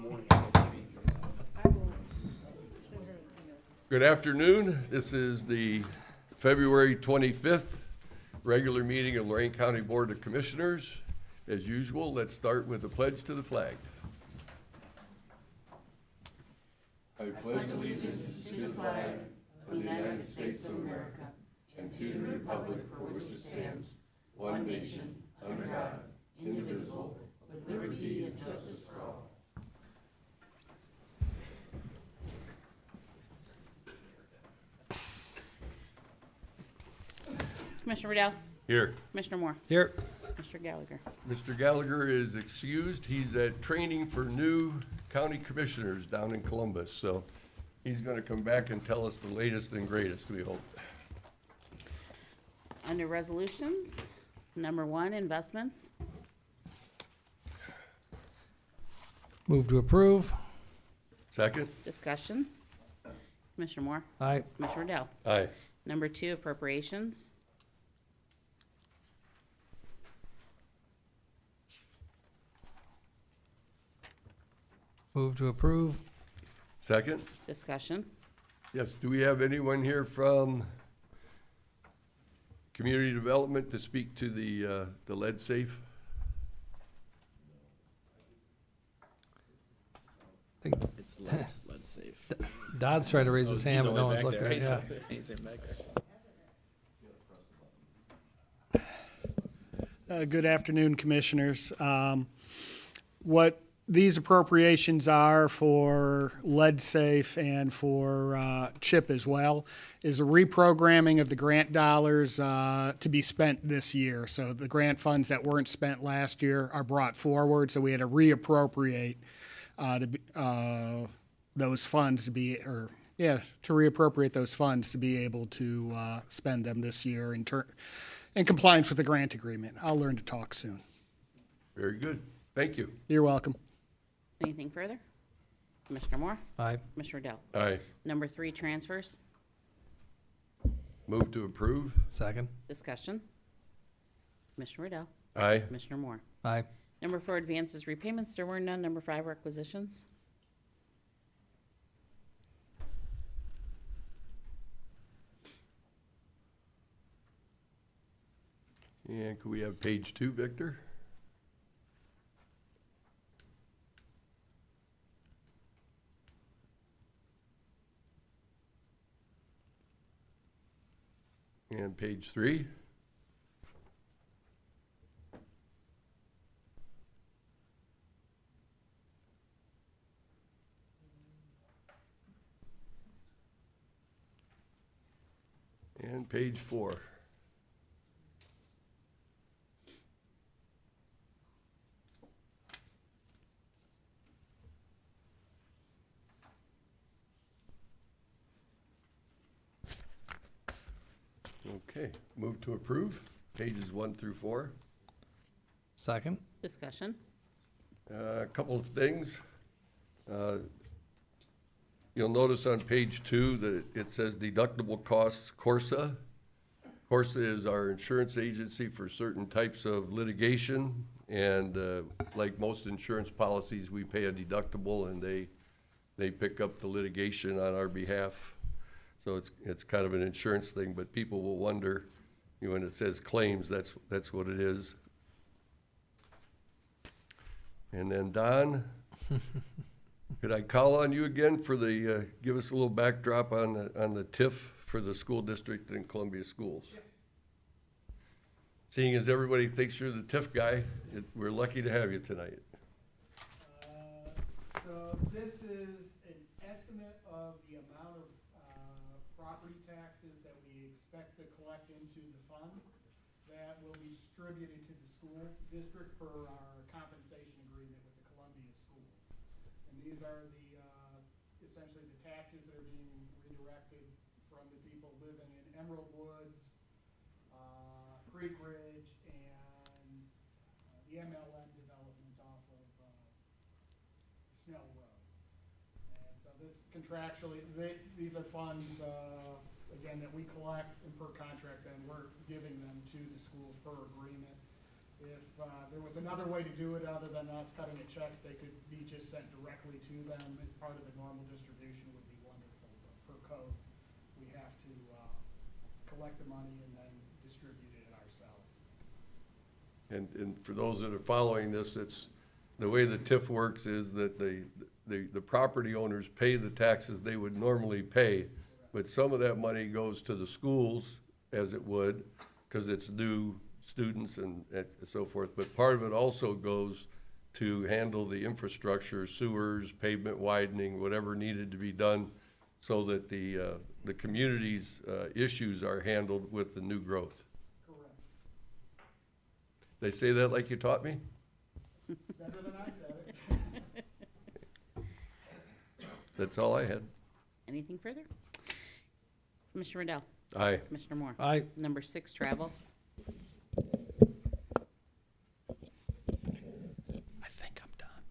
morning. Good afternoon. This is the February 25th regular meeting of Lorain County Board of Commissioners. As usual, let's start with a pledge to the flag. I pledge allegiance to the flag of the United States of America and to the republic for which it stands, one nation, under God, indivisible, with liberty and justice for all. Commissioner Riddell. Here. Commissioner Moore. Here. Mr. Gallagher. Mr. Gallagher is excused. He's at training for new county commissioners down in Columbus, so he's going to come back and tell us the latest and greatest, we hope. Under resolutions, number 1, investments. Move to approve. Second? Discussion. Commissioner Moore. Aye. Commissioner Riddell. Aye. Number 2, appropriations. Move to approve. Second? Discussion. Yes, do we have anyone here from community development to speak to the lead safe? I think It's lead safe. Dodd's trying to raise his hand, but no one's He's looking at it. Yeah. He's in back there. Good afternoon, Commissioners. What these appropriations are for lead safe and for CHIP as well is a reprogramming of the grant dollars to be spent this year. So the grant funds that weren't spent last year are brought forward, so we had to reappropriate those funds to be, to reappropriate those funds to be able to spend them this year in compliance with the grant agreement. I'll learn to talk soon. Very good. Thank you. You're welcome. Anything further? Commissioner Moore. Aye. Commissioner Riddell. Aye. Number 3, transfers. Move to approve? Second. Discussion. Commissioner Riddell. Aye. Commissioner Moore. Aye. Number 4, advances, repayments. There were none. Number 5, requisitions. And could we have page 2, Victor? And page 3? And page 4. Okay, move to approve, pages 1 through 4. Second. Discussion. A couple of things. You'll notice on page 2 that it says deductible costs Corsa. Corsa is our insurance agency for certain types of litigation, and like most insurance policies, we pay a deductible and they pick up the litigation on our behalf. So it's kind of an insurance thing, but people will wonder, when it says claims, that's what it is. And then Don, could I call on you again for give us a little backdrop on the TIF for the school district in Columbia Schools? Yep. Seeing as everybody thinks you're the TIF guy, we're lucky to have you tonight. So this is an estimate of the amount of property taxes that we expect to collect into the fund that will be distributed to the school district per our compensation agreement with the Columbia schools. And these are essentially the taxes that are being redirected from the people living in Emerald Woods, Creek Ridge, and the MLM development off of Snell Road. And so this contractually, these are funds, again, that we collect and per contract, and we're giving them to the schools per agreement. If there was another way to do it other than us cutting a check, they could be just sent directly to them as part of the normal distribution would be wonderful. But per code, we have to collect the money and then distribute it ourselves. And for those that are following this, it's, the way the TIF works is that the property owners pay the taxes they would normally pay, but some of that money goes to the schools, as it would, because it's new students and so forth, but part of it also goes to handle the infrastructure, sewers, pavement widening, whatever needed to be done, so that the community's issues are handled with the new growth. Correct. They say that like you taught me? Better than I said it. That's all I had. Anything further? Commissioner Riddell? Aye. Commissioner Moore? Aye. Number 6, travel. I think I'm done.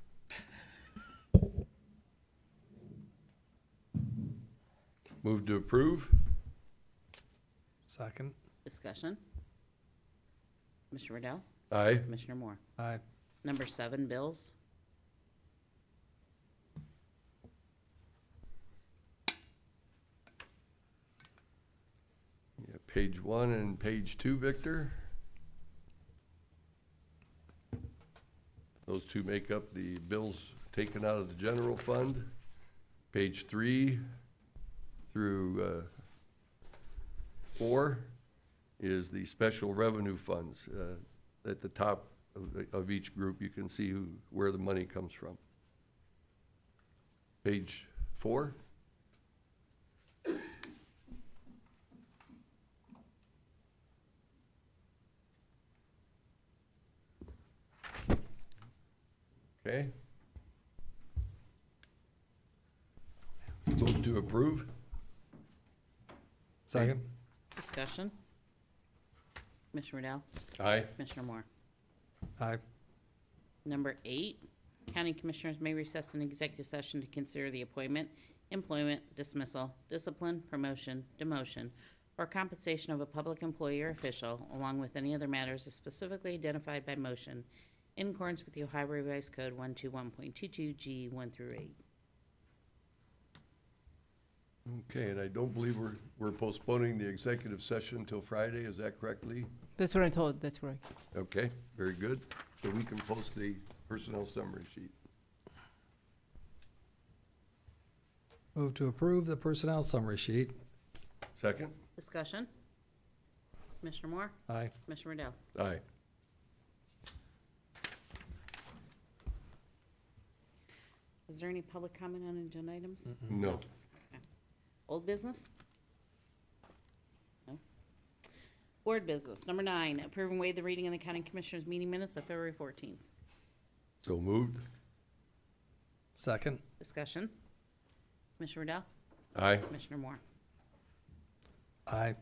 Move to approve? Second. Discussion. Commissioner Riddell? Aye. Commissioner Moore? Aye. Number 7, bills. Yeah, page 1 and page 2, Victor. Those two make up the bills taken out of the general fund. Page 3 through 4 is the special revenue funds. At the top of each group, you can see where the money comes from. Page 4. Okay. Move to approve? Second. Discussion. Commissioner Riddell? Aye. Commissioner Moore? Aye. Number 8, county commissioners may recess an executive session to consider the appointment, employment, dismissal, discipline, promotion, demotion, or compensation of a public employee or official, along with any other matters as specifically identified by motion in accordance with the Ohio Revised Code 121.22 G1 through 8. Okay, and I don't believe we're postponing the executive session until Friday, is that correct, Lee? That's what I'm told, that's correct. Okay, very good. So we can post the personnel summary sheet. Move to approve the personnel summary sheet. Second? Discussion. Commissioner Moore? Aye. Commissioner Riddell? Aye. Is there any public comment on agenda items? No. Old business? No. Board business. Number 9, approve and waive the reading of the county commissioners meeting minutes of February 14th. So moved? Second. Discussion. Commissioner Riddell? Aye. Commissioner Moore? Aye.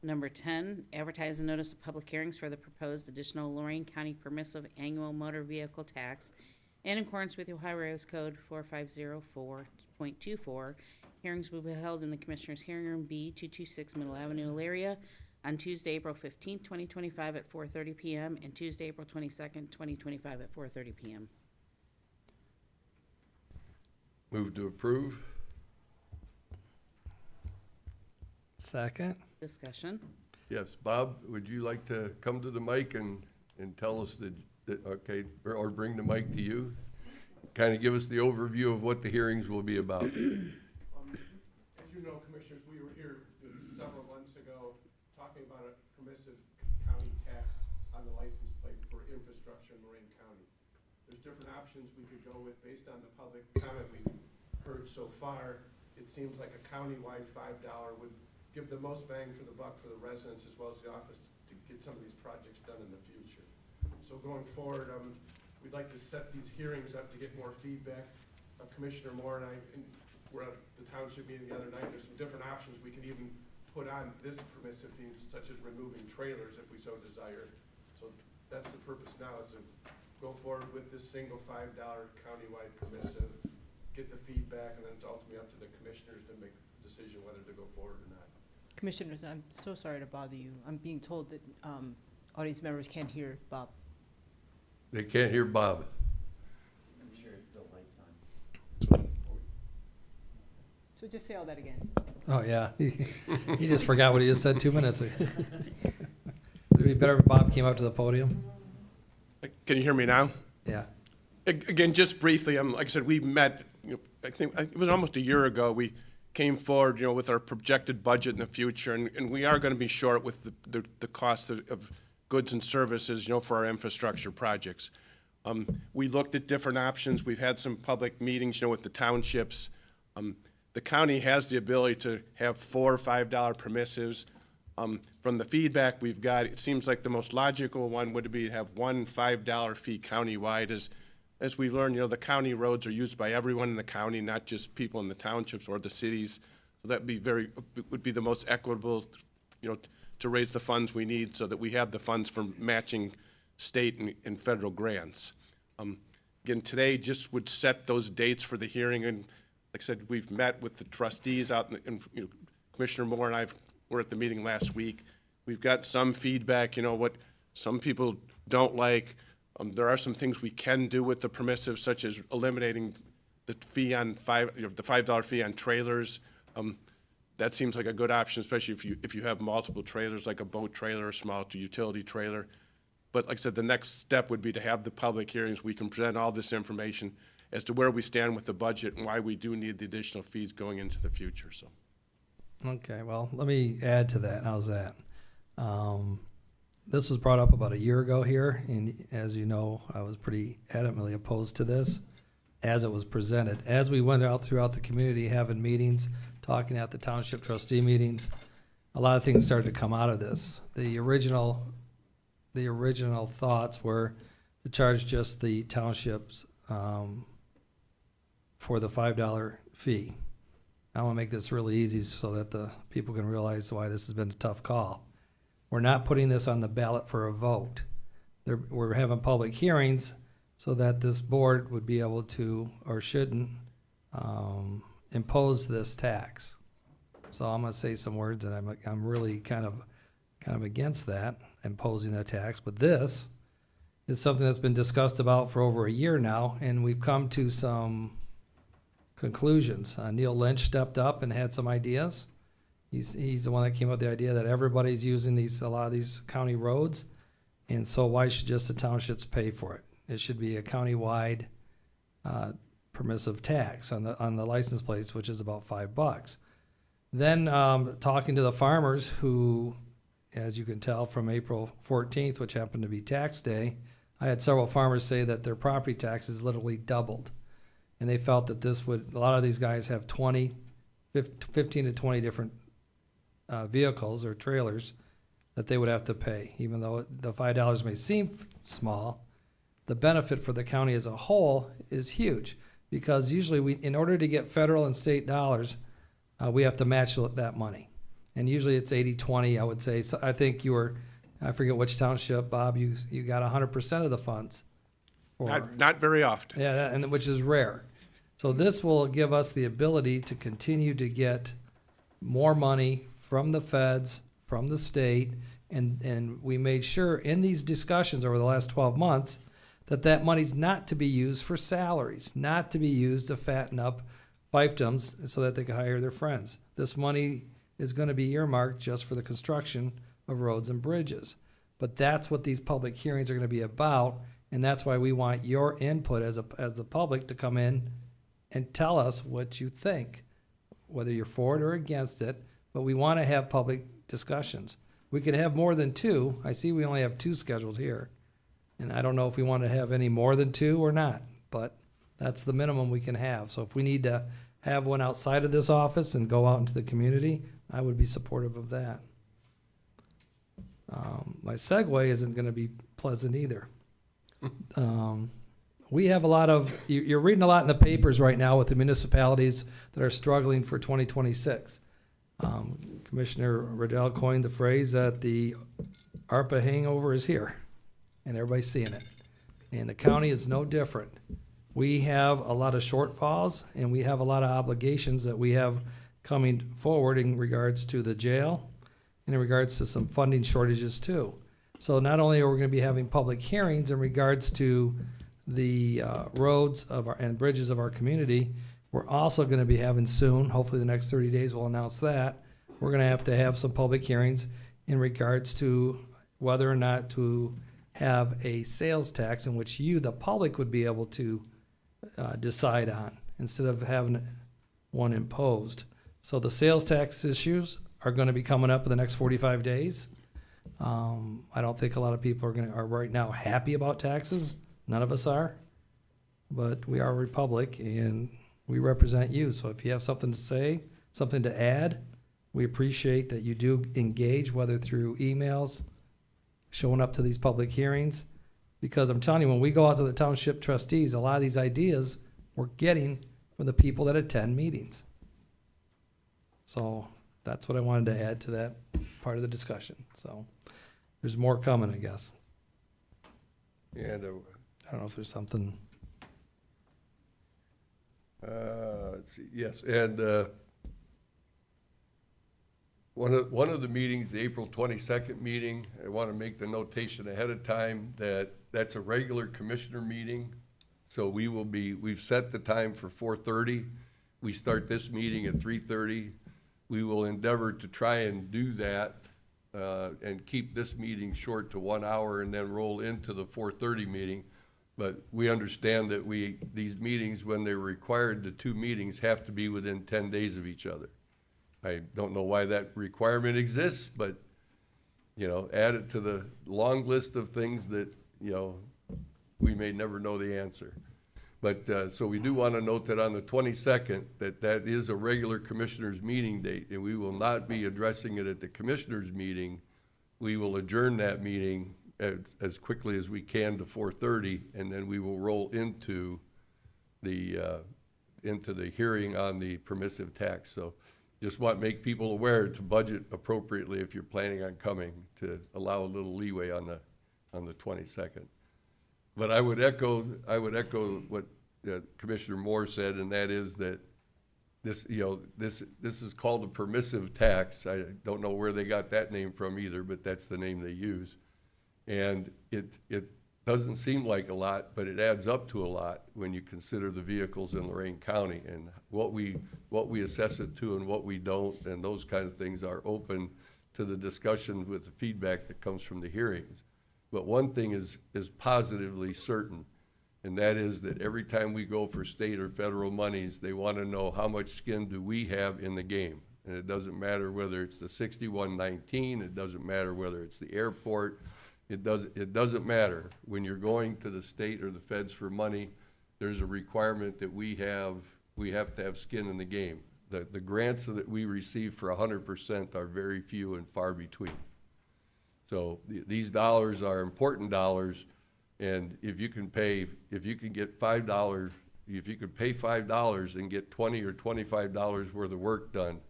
Number 10, advertise a notice of public hearings for the proposed additional Lorain County permissive annual motor vehicle tax in accordance with Ohio Revised Code 4504.24. Hearings will be held in the Commissioners' Hearing Room B, 226 Middle Avenue, Elyria, on Tuesday, April 15th, 2025 at 4:30 p.m. and Tuesday, April 22nd, 2025 at 4:30 p.m. Move to approve? Second. Discussion. Yes. Bob, would you like to come to the mic and tell us okay, or bring the mic to you? Kind of give us the overview of what the hearings will be about. As you know, Commissioners, we were here several months ago talking about a permissive county tax on the license plate for infrastructure in Lorain County. There's different options we could go with based on the public comment we've heard so far. It seems like a countywide $5 would give the most bang for the buck for the residents as well as the office to get some of these projects done in the future. So going forward, we'd like to set these hearings up to get more feedback. Commissioner Moore and I were at the township meeting the other night. There's some different options we could even put on this permissive fee, such as removing trailers if we so desire. So that's the purpose now, is to go forward with this single $5 countywide permissive, get the feedback, and then it's ultimately up to the commissioners to make a decision whether to go forward or not. Commissioners, I'm so sorry to bother you. I'm being told that Audience members can't hear Bob. They can't hear Bob. So just say all that again. Oh, yeah. He just forgot what he just said 2 minutes ago. Would it be better if Bob came up to the podium? Can you hear me now? Yeah. Again, just briefly, like I said, we met, I think it was almost a year ago. We came forward, with our projected budget in the future, and we are going to be short with the cost of goods and services, for our infrastructure projects. We looked at different options. We've had some public meetings, with the townships. The county has the ability to have $4 or $5 permissives. From the feedback we've got, it seems like the most logical one would be to have one $5 fee countywide. As we learned, the county roads are used by everyone in the county, not just people in the townships or the cities. So that would be the most equitable, to raise the funds we need so that we have the funds for matching state and federal grants. Again, today just would set those dates for the hearing, and like I said, we've met with the trustees out, and Commissioner Moore and I were at the meeting last week. We've got some feedback, what some people don't like. There are some things we can do with the permissive, such as eliminating the fee on the $5 fee on trailers. That seems like a good option, especially if you have multiple trailers, like a boat trailer or small utility trailer. But like I said, the next step would be to have the public hearings. We can present all this information as to where we stand with the budget and why we do need the additional fees going into the future. So, Okay, well, let me add to that. How's that? This was brought up about a year ago here, and as you know, I was pretty adamantly opposed to this as it was presented. As we went out throughout the community, having meetings, talking at the township trustee meetings, a lot of things started to come out of this. The original thoughts were to charge just the townships for the $5 fee. I want to make this really easy so that the people can realize why this has been a tough call. We're not putting this on the ballot for a vote. We're having public hearings so that this board would be able to, or shouldn't, impose this tax. So I'm going to say some words, and I'm really kind of against that, imposing that tax. But this is something that's been discussed about for over a year now, and we've come to some conclusions. Neil Lynch stepped up and had some ideas. He's the one that came up with the idea that everybody's using a lot of these county roads, and so why should just the townships pay for it? It should be a county-wide permissive tax on the license plates, which is about $5. Then talking to the farmers who, as you can tell from April 14th, which happened to be tax day, I had several farmers say that their property taxes literally doubled. And they felt that a lot of these guys have 15 to 20 different vehicles or trailers that they would have to pay. Even though the $5 may seem small, the benefit for the county as a whole is huge, because usually in order to get federal and state dollars, we have to match that money. And usually it's 80-20, I would say. So I think I forget which township, Bob, you got 100% of the funds. not very often. Yeah, and which is rare. So this will give us the ability to continue to get more money from the feds, from the state, and we made sure in these discussions over the last 12 months that money's not to be used for salaries, not to be used to fatten up fiefdoms so that they can hire their friends. This money is going to be earmarked just for the construction of roads and bridges. But that's what these public hearings are going to be about, and that's why we want your input as the public to come in and tell us what you think, whether you're for it or against it. But we want to have public discussions. We could have more than two. I see we only have two scheduled here. And I don't know if we want to have any more than two or not, but that's the minimum we can have. So if we need to have one outside of this office and go out into the community, I would be supportive of that. My segue isn't going to be pleasant either. We have a lot of, you're reading a lot in the papers right now with the municipalities that are struggling for 2026. Commissioner Riddell coined the phrase that the ARPA hangover is here, and everybody's seeing it. And the county is no different. We have a lot of shortfalls, and we have a lot of obligations that we have coming forward in regards to the jail and in regards to some funding shortages too. So not only are we gonna be having public hearings in regards to the roads of our, and bridges of our community, we're also gonna be having soon, hopefully the next 30 days we'll announce that, we're gonna have to have some public hearings in regards to whether or not to have a sales tax in which you, the public, would be able to decide on, instead of having one imposed. So the sales tax issues are gonna be coming up in the next 45 days. I don't think a lot of people are right now happy about taxes. None of us are. But we are a republic and we represent you. So if you have something to say, something to add, we appreciate that you do engage, whether through emails, showing up to these public hearings. Because I'm telling you, when we go out to the township trustees, a lot of these ideas we're getting from the people that attend meetings. So that's what I wanted to add to that part of the discussion. So there's more coming, I guess. And, I don't know if there's something. let's see, yes, and, one of the meetings, the April 22nd meeting, I want to make the notation ahead of time that that's a regular commissioner meeting. So we've set the time for 4:30. We start this meeting at 3:30. We will endeavor to try and do that, and keep this meeting short to 1 hour and then roll into the 4:30 meeting. But we understand that these meetings, when they're required, the two meetings have to be within 10 days of each other. I don't know why that requirement exists, but, add it to the long list of things that, we may never know the answer. But, so we do want to note that on the 22nd, that is a regular commissioners' meeting date, and we will not be addressing it at the commissioners' meeting. We will adjourn that meeting as quickly as we can to 4:30, and then we will roll into the hearing on the permissive tax. So just want to make people aware to budget appropriately if you're planning on coming, to allow a little leeway on the 22nd. But I would echo what Commissioner Moore said, and that is that this is called a permissive tax. I don't know where they got that name from either, but that's the name they use. And it doesn't seem like a lot, but it adds up to a lot when you consider the vehicles in Lorain County and what we assess it to and what we don't, and those kind of things are open to the discussion with the feedback that comes from the hearings. But one thing is positively certain, and that is that every time we go for state or federal monies, they want to know how much skin do we have in the game. And it doesn't matter whether it's the 6119, it doesn't matter whether it's the airport, it doesn't matter. When you're going to the state or the feds for money, there's a requirement that we have to have skin in the game. The grants that we receive for 100% are very few and far between. So these dollars are important dollars, and if you can pay $5 and get $20 or $25 worth of work done,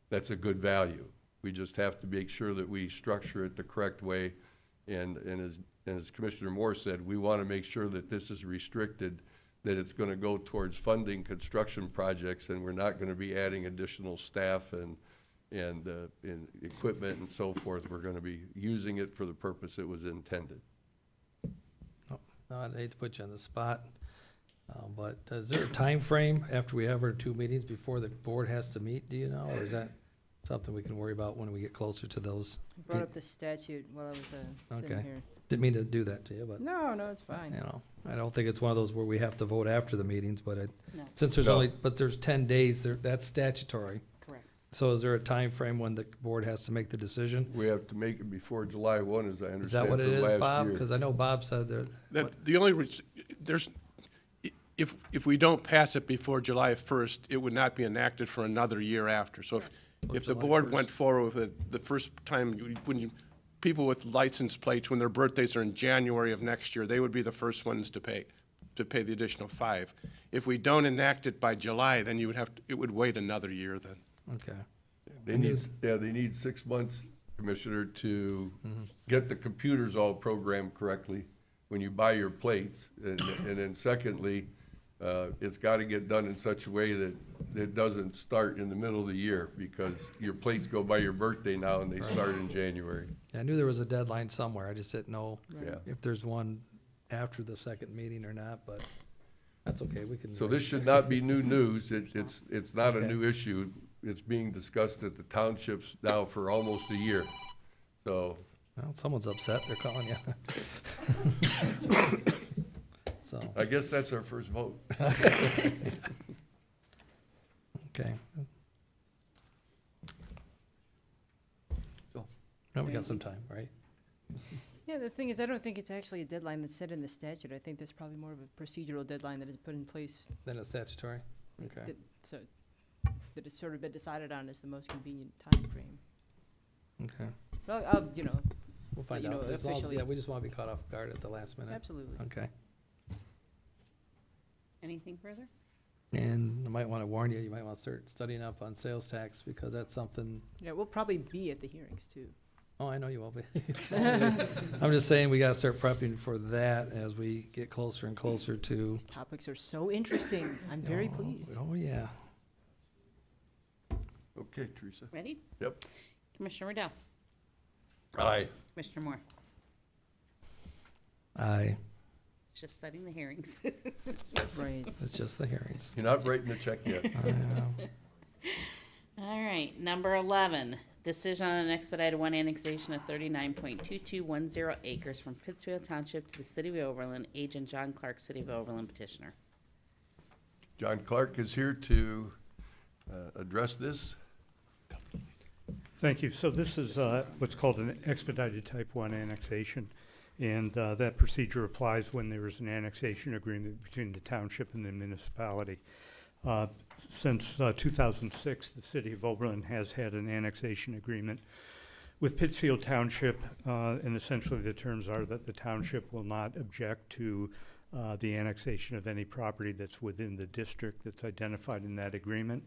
that's a good value. We just have to make sure that we structure it the correct way. And as Commissioner Moore said, we want to make sure that this is restricted, that it's going to go towards funding construction projects, and we're not going to be adding additional staff and equipment and so forth. We're going to be using it for the purpose it was intended. No, I'd hate to put you on the spot, but is there a time frame after we have our two meetings before the board has to meet, do you know? Or is that something we can worry about when we get closer to those? Brought up the statute while I was sitting Okay. here. Didn't mean to do that to you, but, No, it's fine. I don't think it's one of those where we have to vote after the meetings, but No. since there's No. there's 10 days, that's statutory. Correct. So is there a time frame when the board has to make the decision? We have to make it before July 1, as I understand, Is that what it from is, last Bob? year. Because I know Bob said there. That, the only, if we don't pass it before July 1st, it would not be enacted for another year after. So if the July board 1st. went forward with it the first time, people with license plates, when their birthdays are in January of next year, they would be the first ones to pay the additional $5. If we don't enact it by July, then it would wait another year then. Okay. They need 6 months, Commissioner, to get the computers all programmed correctly when you buy your plates. And then secondly, it's got to get done in such a way that it doesn't start in the middle of the year, because your plates go by your birthday now and they start in January. I knew there was a deadline somewhere, I just didn't know Yeah. if there's one after the second meeting or not, but that's okay, we can. So this should not be new news. It's not a Okay. new issue. It's being discussed at the townships now for almost a year. So, Well, someone's upset, they're calling you. So, I guess that's our first vote. okay. So- No, we got some time, right? Yeah, the thing is, I don't think it's actually a deadline that's set in the statute. I think there's probably more of a procedural deadline that is put in place. Then it's statutory? Okay. So, that it's sort of been decided on as the most convenient time frame. Okay, Well, we'll find you out. know, As long as- officially- Yeah, we just want to be caught off guard at the last minute. absolutely. Okay. Anything further? And I might want to warn you, you might want to start studying up on sales tax, because that's something, Yeah, we'll probably be at the hearings too. oh, I know you will be. I'm just saying, we got to start prepping for that as we get closer and closer to. These topics are so interesting. I'm very Oh, pleased. Oh, yeah. Okay, Teresa. Ready? Yep. Commissioner Riddell, Aye. Commissioner Moore. Aye, It's just setting the hearings. Right. it's just the hearings. You're not writing the check yet. All right, number 11, decision on an expedited one annexation of 39.2210 acres from Pittsfield Township to the City of Overland, agent John Clark, City of Overland petitioner. John Clark is here to address this. Thank you. So this is what's called an expedited type 1 annexation. And that procedure applies when there is an annexation agreement between the township and the municipality. Since 2006, the city of Oberlin has had an annexation agreement with Pittsfield Township. And essentially the terms are that the township will not object to the annexation of any property that's within the district that's identified in that agreement.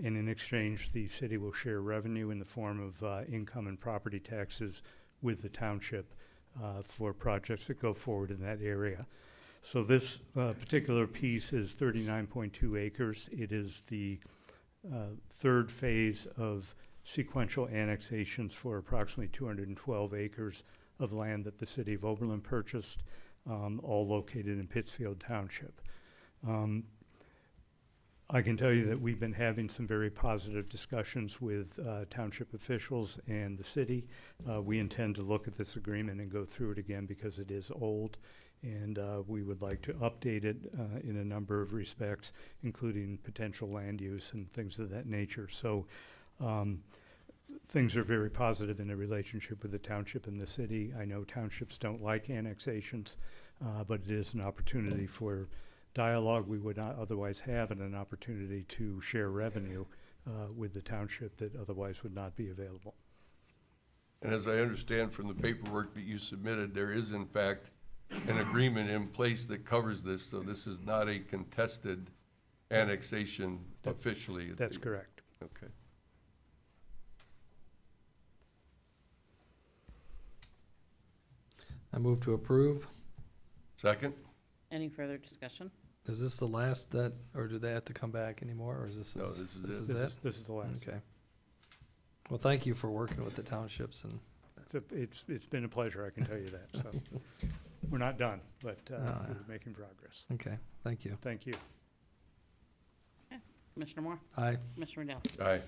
And in exchange, the city will share revenue in the form of income and property taxes with the township for projects that go forward in that area. So this particular piece is 39.2 acres. It is the third phase of sequential annexations for approximately 212 acres of land that the city of Oberlin purchased, all located in Pittsfield Township. I can tell you that we've been having some very positive discussions with township officials and the city. We intend to look at this agreement and go through it again because it is old, and we would like to update it in a number of respects, including potential land use and things of that nature. So things are very positive in the relationship with the township and the city. I know townships don't like annexations, but it is an opportunity for dialogue we would not otherwise have, and an opportunity to share revenue with the township that otherwise would not be available. And as I understand from the paperwork that you submitted, there is in fact an agreement in place that covers this, so this is not a contested annexation officially. That's correct. Okay. I move to approve. Second? Any further discussion? Is this the last that, or do they have to come back anymore, or is this? No, this is it. This is the last. Okay. Well, thank you for working with the townships, and It's been a pleasure, I can tell you that. So we're not done, but yeah. we're making progress. okay, thank you. Thank you. Commissioner Moore, Aye, Commissioner Riddell. Aye.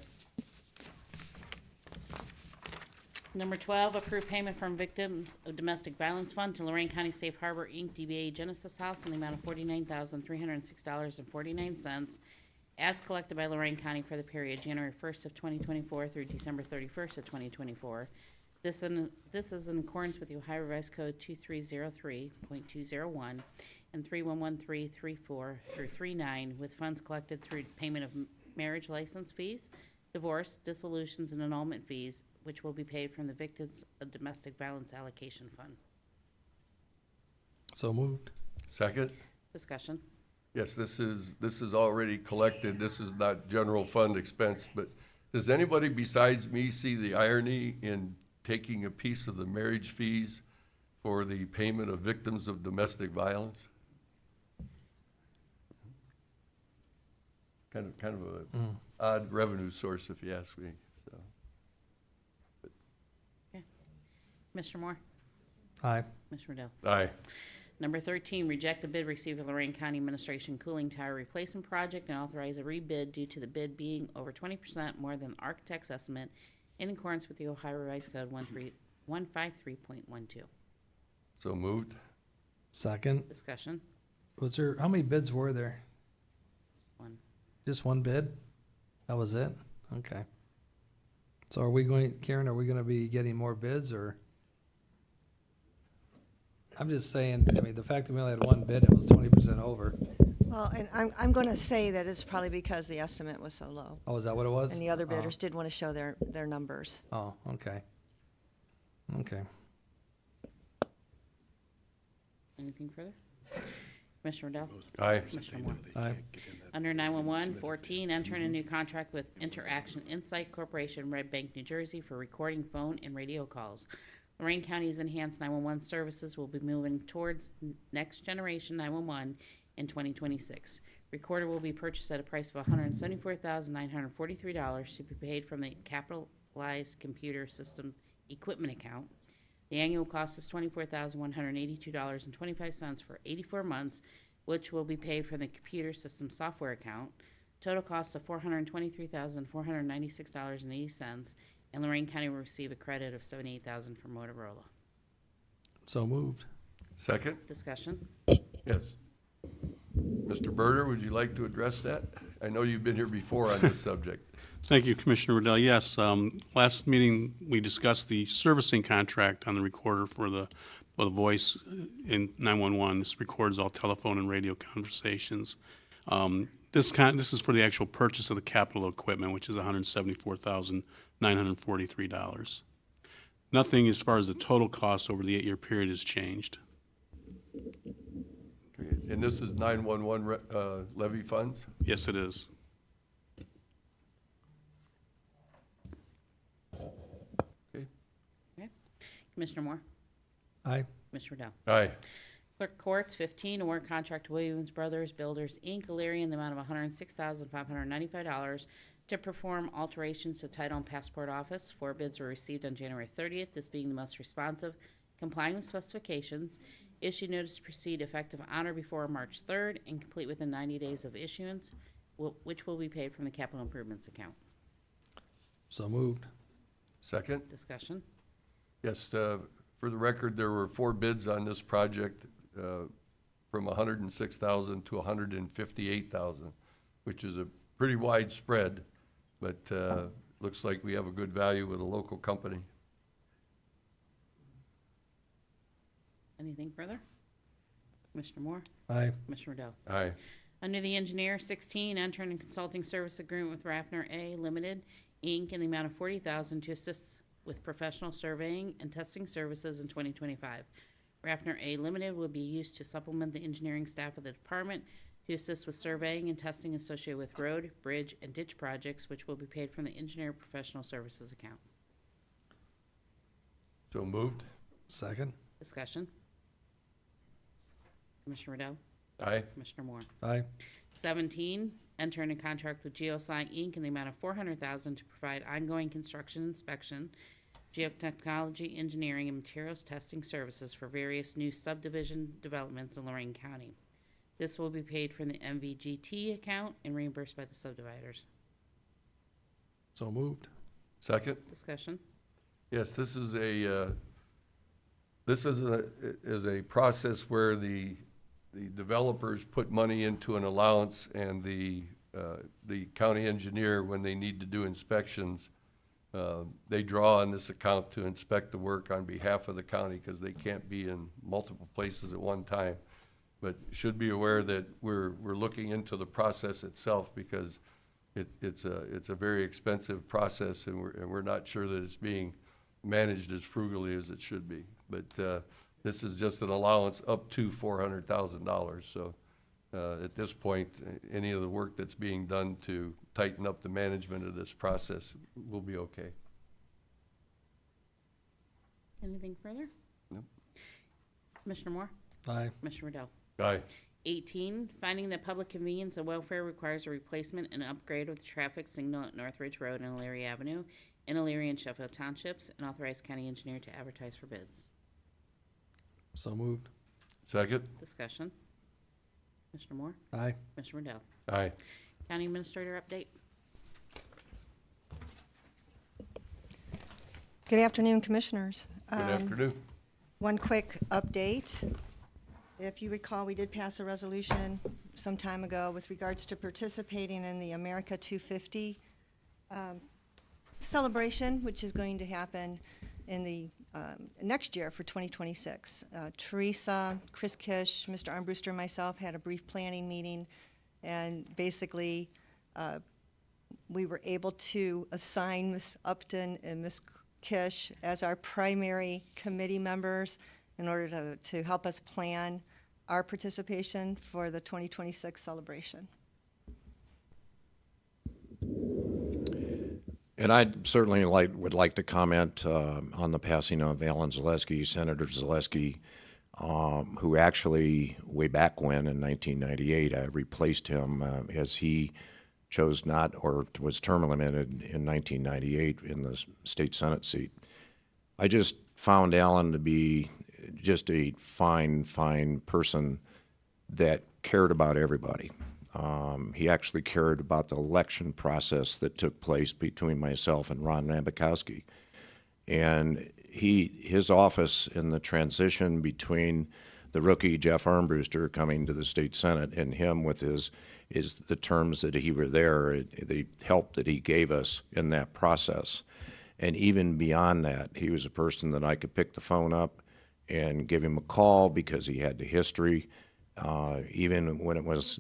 Number 12, approve payment from Victims of Domestic Violence Fund to Lorain County Safe Harbor, Inc., DBA Genesis House in the amount of $49,306.49 as collected by Lorain County for the period January 1st of 2024 through December 31st of 2024. This is in accordance with the Ohio Revised Code 2303.201 and 311334 through 39, with funds collected through payment of marriage license fees, divorce, dissolutions, and annulment fees, which will be paid from the Victims of Domestic Violence Allocation Fund. so moved. Second? Discussion. Yes, this is already collected. This is not general fund expense, but does anybody besides me see the irony in taking a piece of the marriage fees for the payment of victims of domestic violence? kind of a odd revenue source, if you ask me, so. Commissioner Moore? Aye. Commissioner Riddle? Aye. Number 13, reject a bid received with Lorain County Administration cooling tower replacement project and authorize a rebid due to the bid being over 20% more than the architect's estimate in accordance with the Ohio Revised Code 153.12. So moved. Second. Discussion. Was there, how many bids were there? 1. Just one bid? That was it? Okay. So are we going, Karen, are we gonna be getting more bids, or? I'm just saying, I mean, the fact that we only had one bid, it was 20% over. Well, and I'm going to say that it's probably because the estimate was so low. Oh, is that what it was? And the other Oh. bidders did want to show their numbers. Oh, okay. Okay. Anything further? Commissioner Riddle? Aye. Commissioner Moore? Aye. Under 911, 14, enter a new contract with Interaction Insight Corporation, Red Bank, New Jersey, for recording phone and radio calls. Lorain County's enhanced 911 services will be moving towards next generation 911 in 2026. Recorder will be purchased at a price of $174,943 to be paid from the capitalized computer system equipment account. The annual cost is $24,182.25 for 84 months, which will be paid from the computer system software account. Total cost of $423,496.80, and Lorain County will receive a credit of $78,000 from Motorola. So moved. Second? Discussion. Yes. Mr. Berger, would you like to address that? I know you've been here before on this subject. Thank you, Commissioner Riddell. Yes, last meeting, we discussed the servicing contract on the recorder for the voice in 911. This records all telephone and radio conversations. This is for the actual purchase of the capital equipment, which is $174,943. Nothing as far as the total cost over the 8-year period has changed. Okay, and this is 911 levy funds? Yes, it is. Okay. Okay. Commissioner Moore? Aye. Commissioner Riddle? Aye. Clerk Courts, 15, award contract to Williams Brothers Builders, Inc., Elyria, in the amount of $106,595 to perform alterations to title and passport office. 4 bids were received on January 30th, this being the most responsive, complying with specifications. Issue notice to proceed effective on or before March 3rd and complete within 90 days of issuance, which will be paid from the capital improvements account. So moved. Second? Discussion. Yes, for the record, there were 4 bids on this project, from $106,000 to $158,000, which is a pretty wide spread, but looks like we have a good value with a local company. Anything further? Commissioner Moore? Aye. Commissioner Riddle? Aye. Under the engineer, 16, enter in consulting service agreement with Raffner A. Limited, Inc. in the amount of $40,000 to assist with professional surveying and testing services in 2025. Raffner A. Limited will be used to supplement the engineering staff of the department to assist with surveying and testing associated with road, bridge, and ditch projects, which will be paid from the engineer professional services account. So moved? Second. Discussion. Commissioner Riddle? Aye. Commissioner Moore? Aye. 17, enter into contract with Geosci Inc. in the amount of $400,000 to provide ongoing construction inspection, geotechnology, engineering, and materials testing services for various new subdivision developments in Lorain County. This will be paid from the MVGT account and reimbursed by the subdividers. So moved. Second? Discussion. Yes, this is a process where the developers put money into an allowance, and the county engineer, when they need to do inspections, they draw on this account to inspect the work on behalf of the county, because they can't be in multiple places at one time. But should be aware that we're looking into the process itself, because it's a very expensive process, and we're not sure that it's being managed as frugally as it should be. But this is just an allowance up to $400,000. So at this point, any of the work that's being done to tighten up the management of this process will be okay. Anything further? Nope. Commissioner Moore? Aye. Commissioner Riddle? Aye. 18, finding that public convenience and welfare requires a replacement and upgrade of the traffic signal at North Ridge Road and Elyria Avenue in Elyria and Sheffield Townships, and authorize county engineer to advertise for bids. So moved. Second? Discussion. Commissioner Moore? Aye. Commissioner Riddell? Aye. County Administrator update. Good afternoon, Commissioners. Good afternoon. One quick update. If you recall, we did pass a resolution some time ago with regards to participating in the America 250 celebration, which is going to happen in the next year for 2026. Teresa, Chris Kish, Mr. Armbruster, and myself had a brief planning meeting, and basically we were able to assign Ms. Upton and Ms. Kish as our primary committee members in order to help us plan our participation for the 2026 celebration. And I'd certainly would like to comment on the passing of Alan Zaleski, Senator Zaleski, who actually, way back when in 1998, I replaced him as he chose not, or was term limited in 1998 in the state Senate seat. I just found Alan to be just a fine, fine person that cared about everybody. He actually cared about the election process that took place between myself and Ron Nabokowski. And his office in the transition between the rookie Jeff Armbruster coming to the state Senate and him with the terms that he were there, the help that he gave us in that process. And even beyond that, he was a person that I could pick the phone up and give him a call because he had the history, even when it was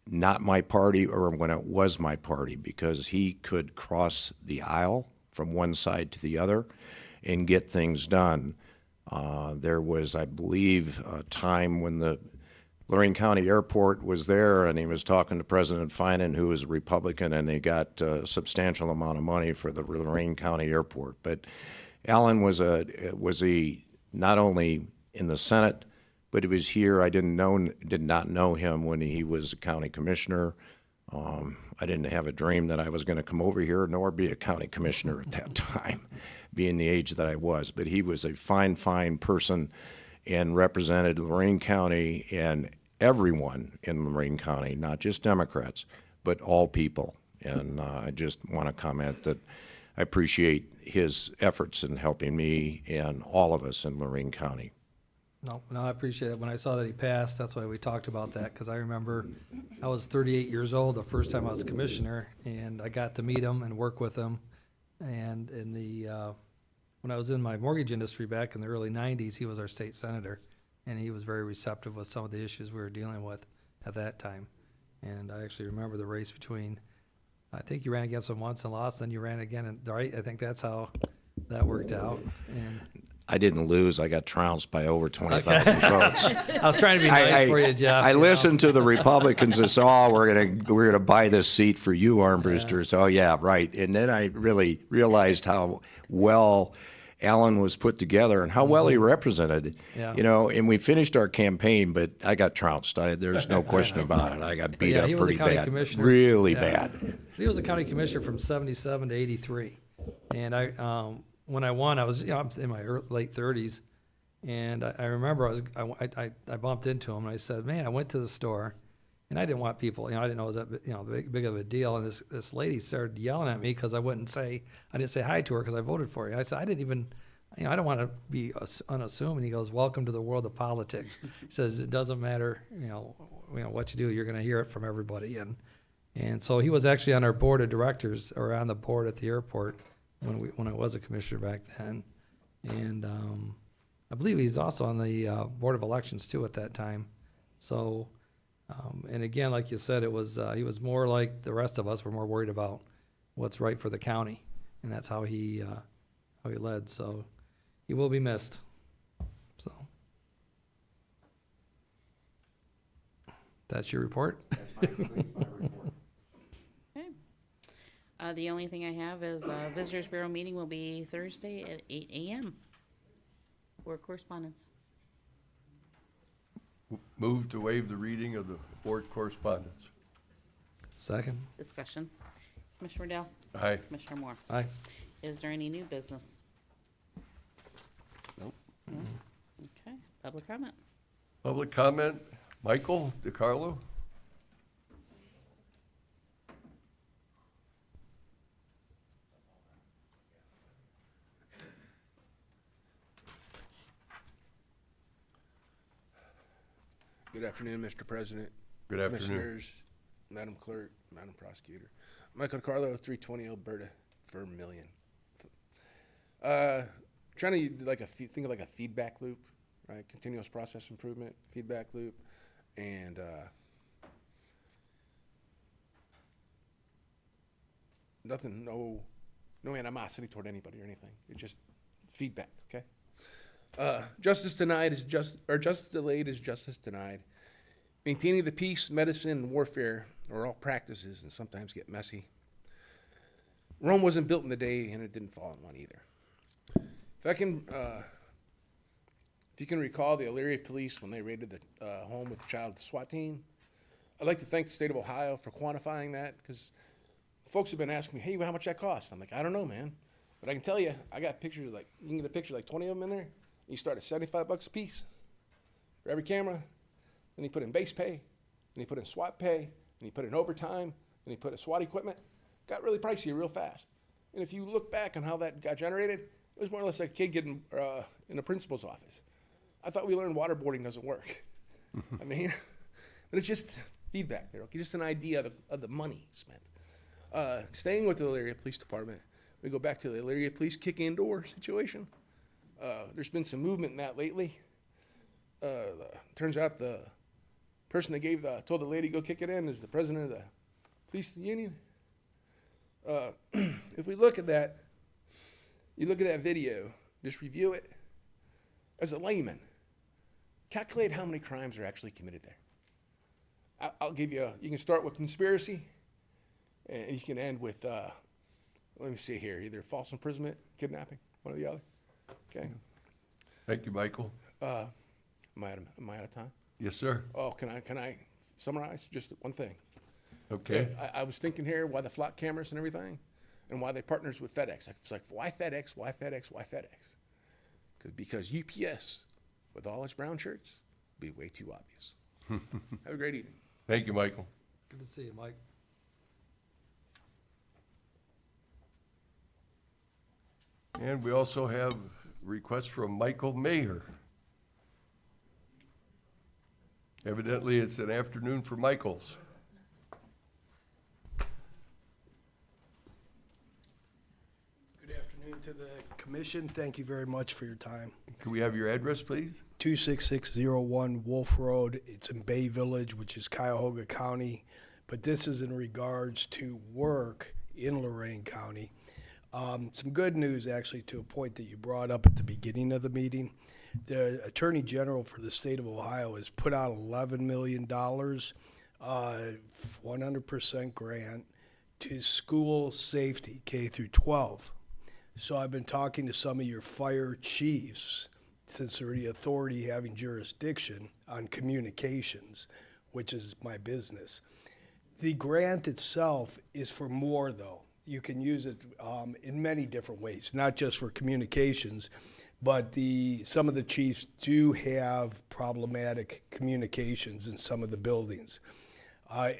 not my party or when it was my party, because he could cross the aisle from one side to the other and get things done. There was, I believe, a time when the Lorain County Airport was there and he was talking to President Finan, who was a Republican, and they got a substantial amount of money for the Lorain County Airport. But Alan was not only in the Senate, but he was here. I did not know him when he was a county commissioner. I didn't have a dream that I was going to come over here nor be a county commissioner at that time, being the age that I was. But he was a fine, fine person and represented Lorain County and everyone in Lorain County, not just Democrats, but all people. And I just want to comment that I appreciate his efforts in helping me and all of us in Lorain County. No, I appreciate it. When I saw that he passed, that's why we talked about that, because I remember I was 38 years old the first time I was commissioner, and I got to meet him and work with him. And when I was in my mortgage industry back in the early 90s, he was our state senator, and he was very receptive with some of the issues we were dealing with at that time. And I actually remember the race between, I think you ran against him once and lost, then you ran again, and right? I think that's how that worked out. And I didn't lose. I got trounced by over 20,000 votes. I was trying to be nice for you, Jeff. I you know? listened to the Republicans and said, "Oh, we're gonna buy this seat for you, Armbruster." So yeah, right. And then I really realized how well Alan was put together and how well he represented. Yeah. You know, and we finished our campaign, but I got trounced. There's no question about it. I got beat up he was a pretty county bad, commissioner. really Yeah. bad. He was a county commissioner from 77 to 83. And when I won, I was I'm in my late 30s. And I remember I bumped into him and I said, man, I went to the store and I didn't want people, I didn't know it was that, big of a deal. And this lady started yelling at me because I didn't say hi to her because I voted for you. I said, I didn't even, I don't want to be unassuming. He goes, welcome to the world of politics. He says, it doesn't matter, what you do, you're going to hear it from everybody. And so he was actually on our board of directors, or on the board at the airport when I was a commissioner back then. And I believe he's also on the board of elections too at that time. So, and again, like you said, he was more like the rest of us. We're more worried about what's right for the county, and that's how he led. So he will be missed. So that's your report. The only thing I have is Visitors Bureau meeting will be Thursday at 8 a.m. Board correspondence. Move to waive the reading of the board correspondence. Second. Discussion. Commissioner Riddle? Aye. Commissioner Moore? Aye. Is there any new business? Nope. No? Okay, public comment. Public comment, Michael DiCarlo? Good afternoon, Mr. President. Good afternoon. Commissioners, Madam Clerk, Madam Prosecutor. Michael DiCarlo, 320 Alberta, Vermillion. Trying to think of like a feedback loop, right? Continuous process improvement, feedback loop, and nothing, no animosity toward anybody or anything. It's just feedback, okay? Justice denied is justice delayed is justice denied. Maintaining the peace, medicine, and warfare are all practices and sometimes get messy. Rome wasn't built in a day, and it didn't fall in one either. If you can recall the Elyria police when they raided the home with the child SWAT team, I'd like to thank the state of Ohio for quantifying that, because folks have been asking me, hey, how much that cost? I'm like, I don't know, man. But I can tell you, I got pictures, like, you can get a picture, like 20 of them in there. You start at $75 a piece for every camera. Then you put in base pay, then you put in SWAT pay, then you put in overtime, then you put in SWAT equipment. Got really pricey real fast. And if you look back on how that got generated, it was more or less like a kid getting in the principal's office. I thought we learned waterboarding doesn't work. I mean, but it's just feedback there, okay? Just an idea of the money spent. Staying with the Elyria Police Department, we go back to the Elyria Police kick indoor situation. There's been some movement in that lately. Turns out the person that told the lady go kick it in is the president of the police union. If we look at that, you look at that video, just review it. As a layman, calculate how many crimes are actually committed there. I'll give you, you can start with conspiracy, and you can end with, let me see here, either false imprisonment, kidnapping, one or the other. Okay. Thank you, Michael. Am I out of time? Yes, sir. Oh, can I summarize just one thing? Okay. I was thinking here why the flock cameras and everything, and why they partners with FedEx. It's like, why FedEx? Why FedEx? Why FedEx? Because UPS, with all its brown shirts, would be way too obvious. Have a great evening. Thank you, Michael. Good to see you, Mike. And we also have requests from Michael Mayer. Evidently, it's an afternoon for Michaels. Good afternoon to the commission. Thank you very much for your time. Can we have your address, please? 26601 Wolf Road. It's in Bay Village, which is Cuyahoga County, but this is in regards to work in Lorain County. Some good news, actually, to a point that you brought up at the beginning of the meeting. The Attorney General for the state of Ohio has put out $11 million, 100% grant to school safety, K through 12. So I've been talking to some of your fire chiefs, since they're the authority having jurisdiction on communications, which is my business. The grant itself is for more, though. You can use it in many different ways, not just for communications, but some of the chiefs do have problematic communications in some of the buildings. I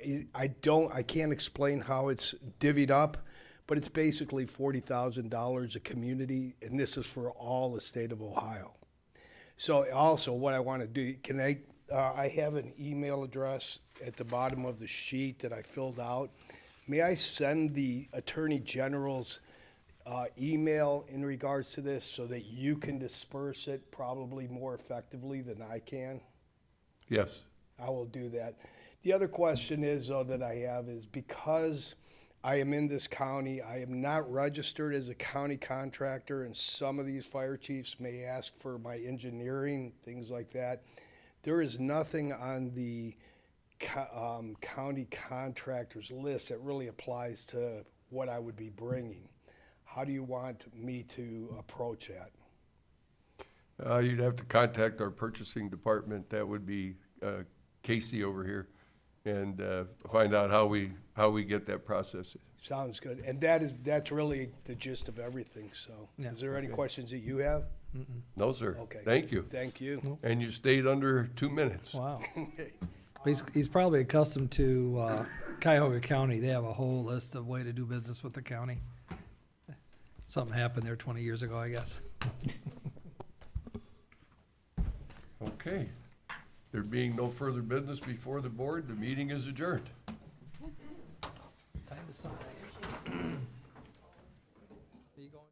can't explain how it's divvied up, but it's basically $40,000 a community, and this is for all the state of Ohio. So also what I want to do, I have an email address at the bottom of the sheet that I filled out. May I send the Attorney General's email in regards to this so that you can disperse it probably more effectively than I can? Yes. I will do that. The other question is, though, that I have is because I am in this county, I am not registered as a county contractor, and some of these fire chiefs may ask for my engineering, things like that. There is nothing on the county contractors list that really applies to what I would be bringing. How do you want me to approach that? You'd have to contact our purchasing department. That would be Casey over here and find out how we get that process. Sounds good. And that's really the gist of everything, so. Yeah. Is there any questions that you have? No, sir. Okay. Thank you. Thank you. And you stayed under 2 minutes. Wow. He's probably accustomed to Cuyahoga County. They have a whole list of way to do business with the county. Something happened there 20 years ago, I guess. Okay. There being no further business before the board, the meeting is adjourned. Time to sign. Are you going?